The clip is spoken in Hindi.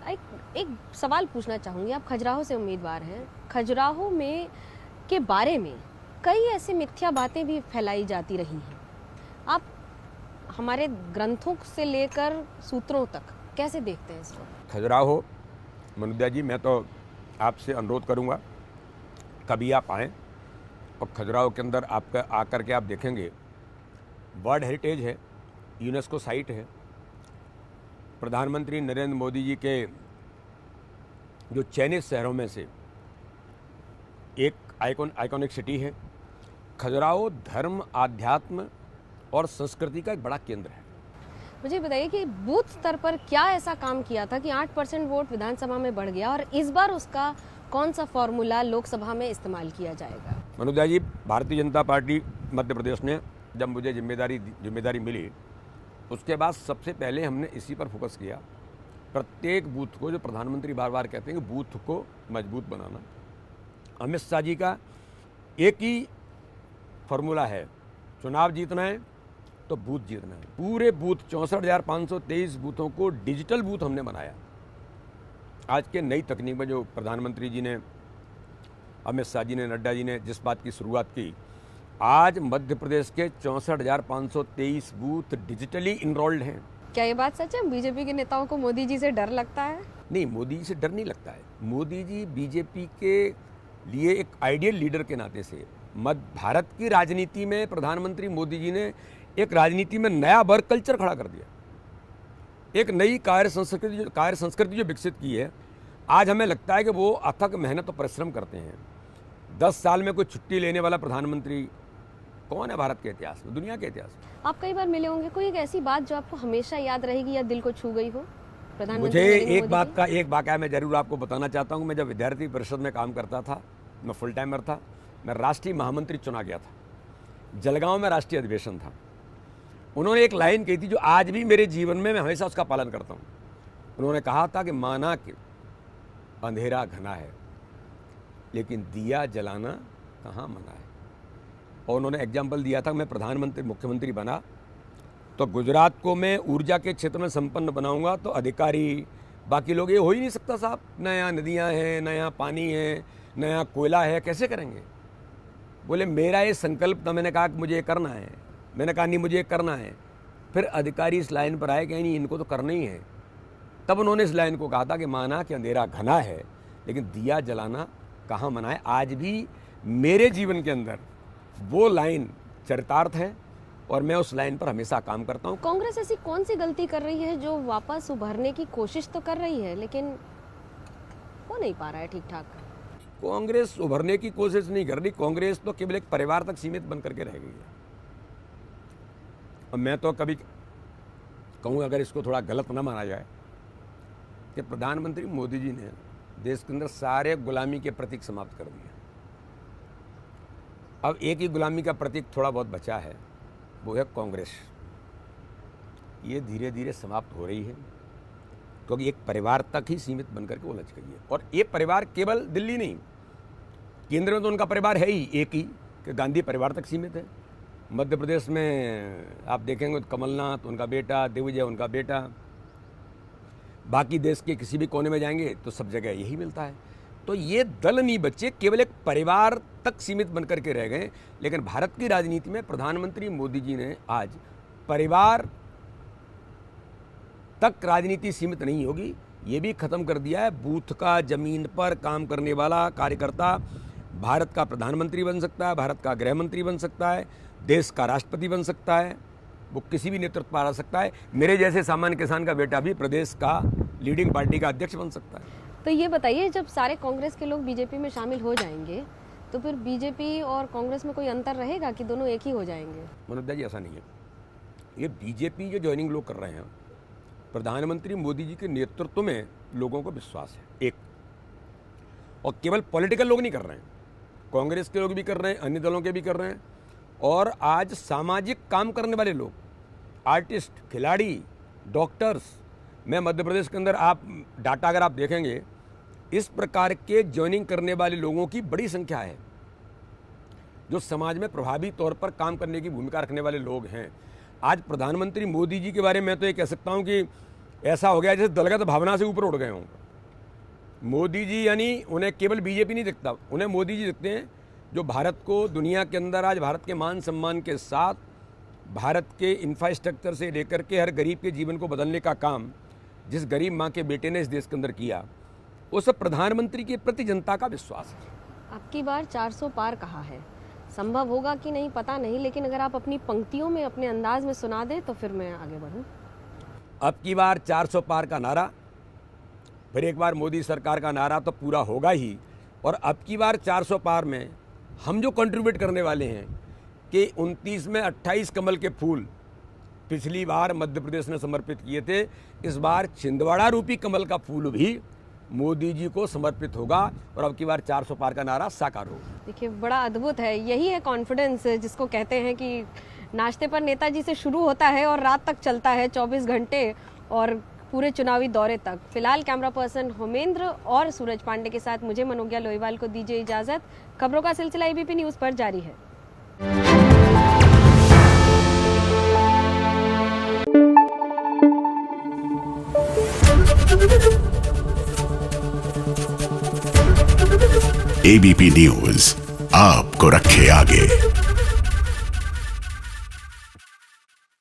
एक एक सवाल पूछना चाहूँगी। आप खजुराहो से उम्मीदवार हैं। खजुराहो में के बारे में कई ऐसी मिथ्या बातें भी फैलाई जाती रही हैं। आप हमारे ग्रंथों से लेकर सूत्रों तक कैसे देखते हैं इसको? खजुराहो मनुद्या जी, मैं तो आपसे अनुरोध करूंगा कभी आप आएँ और खजुराहो के अंदर आपका आकर के आप देखेंगे वर्ल्ड हेरिटेज है, यूनेस्को साइट है। प्रधानमंत्री नरेंद्र मोदी जी के जो चयनित शहरों में से एक आइकॉनिक सिटी है। खजुराहो धर्म, आध्यात्म और संस्कृति का एक बड़ा केंद्र है। मुझे बताइए कि बूथ स्तर पर क्या ऐसा काम किया था कि 8% वोट विधानसभा में बढ़ गया, और इस बार उसका कौन सा फॉर्मूला लोकसभा में इस्तेमाल किया जाएगा? मनुद्या जी, भारतीय जनता पार्टी मध्य प्रदेश ने जब मुझे जिम्मेदारी मिली, उसके बाद सबसे पहले हमने इसी पर फोकस किया। प्रत्येक बूथ को, जो प्रधानमंत्री बार बार कहते हैं कि बूथ को मजबूत बनाना, अमित शाह जी का एक ही फॉर्मूला है, चुनाव जीतना है तो बूथ जीतना है। पूरे बूथ 64,523 बूथों को डिजिटल बूथ हमने बनाया। आज के नई तकनीक में जो प्रधानमंत्री जी ने, अमित शाह जी ने, नड्डा जी ने जिस बात की शुरुआत की, आज मध्य प्रदेश के 64,523 बूथ डिजिटली इनरोल्ड हैं। क्या ये बात सच है? बीजेपी के नेताओं को मोदी जी से डर लगता है? नहीं, मोदी जी से डर नहीं लगता है। मोदी जी बीजेपी के लिए एक आइडियल लीडर के नाते से भारत की राजनीति में प्रधानमंत्री मोदी जी ने एक राजनीति में नया वर्क कल्चर खड़ा कर दिया, एक नई कार्य संस्कृति जो विकसित की है। आज हमें लगता है कि वो अथक मेहनत और परिश्रम करते हैं। 10 साल में कोई छुट्टी लेने वाला प्रधानमंत्री कौन है भारत के इतिहास में, दुनिया के इतिहास में? आप कई बार मिले होंगे, कोई एक ऐसी बात जो आपको हमेशा याद रहेगी या दिल को छू गई हो? मुझे एक वाकया मैं जरूर आपको बताना चाहता हूँ। मैं जब विद्यार्थी परिषद में काम करता था, मैं फुल टाइमर था, मैं राष्ट्रीय महामंत्री चुना गया था। जलगांव में राष्ट्रीय अधिवेशन था। उन्होंने एक लाइन कही थी जो आज भी मेरे जीवन में मैं हमेशा उसका पालन करता हूँ। उन्होंने कहा था कि माना कि अंधेरा घना है, लेकिन दिया जलाना कहाँ मना है। और उन्होंने एग्जाम्पल दिया था, मैं मुख्यमंत्री बना तो गुजरात को मैं ऊर्जा के क्षेत्र में संपन्न बनाऊंगा, तो अधिकारी बाकी लोग, ये हो ही नहीं सकता साहब, न यहाँ नदियाँ हैं, न यहाँ पानी है, न यहाँ कोयला है, कैसे करेंगे? बोले मेरा ये संकल्प था। मैंने कहा कि मुझे ये करना है। मैंने कहा नहीं, मुझे ये करना है। फिर अधिकारी इस लाइन पर आए कि नहीं, इनको तो करना ही है। तब उन्होंने इस लाइन को कहा था कि माना कि अंधेरा घना है, लेकिन दिया जलाना कहाँ मना है। आज भी मेरे जीवन के अंदर वो लाइन चरितार्थ है और मैं उस लाइन पर हमेशा काम करता हूँ। कांग्रेस ऐसी कौन सी गलती कर रही है जो वापस उभरने की कोशिश तो कर रही है, लेकिन हो नहीं पा रहा है ठीक ठाक? कांग्रेस उभरने की कोशिश नहीं कर रही। कांग्रेस तो केवल एक परिवार तक सीमित बन करके रह गई है। और मैं तो कभी कहूँ, अगर इसको थोड़ा गलत ना माना जाए, कि प्रधानमंत्री मोदी जी ने देश के अंदर सारे गुलामी के प्रतीक समाप्त कर दिए। अब एक ही गुलामी का प्रतीक थोड़ा बहुत बचा है, वो है कांग्रेस। ये धीरे धीरे समाप्त हो रही है, क्योंकि एक परिवार तक ही सीमित बनकर के उलझ गई है। और ये परिवार केवल दिल्ली नहीं, केंद्र में तो उनका परिवार है ही एक ही, कि गांधी परिवार तक सीमित है। मध्य प्रदेश में आप देखेंगे तो कमलनाथ उनका बेटा, दिग्विजय उनका बेटा, बाकी देश के किसी भी कोने में जाएंगे तो सब जगह यही मिलता है। तो ये दल नहीं बचे, केवल एक परिवार तक सीमित बनकर के रह गए। लेकिन भारत की राजनीति में प्रधानमंत्री मोदी जी ने आज परिवार तक राजनीति सीमित नहीं होगी, ये भी खत्म कर दिया है। बूथ का, जमीन पर काम करने वाला कार्यकर्ता भारत का प्रधानमंत्री बन सकता है, भारत का गृह मंत्री बन सकता है, देश का राष्ट्रपति बन सकता है, वो किसी भी नेतृत्व पर आ सकता है। मेरे जैसे सामान्य किसान का बेटा भी प्रदेश का लीडिंग पार्टी का अध्यक्ष बन सकता है। तो ये बताइए, जब सारे कांग्रेस के लोग बीजेपी में शामिल हो जाएंगे तो फिर बीजेपी और कांग्रेस में कोई अंतर रहेगा कि दोनों एक ही हो जाएंगे? मनोज जी, ऐसा नहीं है। ये बीजेपी जो ज्वाइनिंग लोग कर रहे हैं, प्रधानमंत्री मोदी जी के नेतृत्व में लोगों को विश्वास है एक, और केवल पॉलिटिकल लोग नहीं कर रहे हैं, कांग्रेस के लोग भी कर रहे हैं, अन्य दलों के भी कर रहे हैं। और आज सामाजिक काम करने वाले लोग, आर्टिस्ट, खिलाड़ी, डॉक्टर्स, मैं मध्य प्रदेश के अंदर आप डाटा अगर आप देखेंगे, इस प्रकार के ज्वाइनिंग करने वाले लोगों की बड़ी संख्या है, जो समाज में प्रभावी तौर पर काम करने की भूमिका रखने वाले लोग हैं। आज प्रधानमंत्री मोदी जी के बारे में तो ये कह सकता हूँ कि ऐसा हो गया जैसे दलगत भावना से ऊपर उड़ गए हों। मोदी जी यानी उन्हें केवल बीजेपी नहीं दिखता, उन्हें मोदी जी दिखते हैं जो भारत को दुनिया के अंदर आज भारत के मान सम्मान के साथ भारत के इंफ्रास्ट्रक्चर से लेकर के हर गरीब के जीवन को बदलने का काम जिस गरीब माँ के बेटे ने इस देश के अंदर किया, उस प्रधानमंत्री के प्रति जनता का विश्वास है। आपकी बार 400 पार कहा है, संभव होगा कि नहीं पता नहीं, लेकिन अगर आप अपनी पंक्तियों में अपने अंदाज में सुना दें तो फिर मैं आगे बढ़ूं। अब की बार 400 पार का नारा, फिर एक बार मोदी सरकार का नारा तो पूरा होगा ही, और अब की बार 400 पार में हम जो कंट्रीब्यूट करने वाले हैं कि 29 में 28 कमल के फूल पिछली बार मध्य प्रदेश ने समर्पित किए थे, इस बार छिंदवाड़ा रूपी कमल का फूल भी मोदी जी को समर्पित होगा और अब की बार 400 पार का नारा साकार होगा। देखिए बड़ा अद्भुत है, यही है कॉन्फिडेंस जिसको कहते हैं कि नाश्ते पर नेताजी से शुरू होता है और रात तक चलता है, 24 घंटे और पूरे चुनावी दौरे तक। फिलहाल कैमरा पर्सन होमेंद्र और सूरज पांडे के साथ मुझे मनोज्ञा लोहीवाल को दीजिए इजाजत। खबरों का सिलसिला एबीपी न्यूज पर जारी है। एबीपी न्यूज आपको रखे आगे।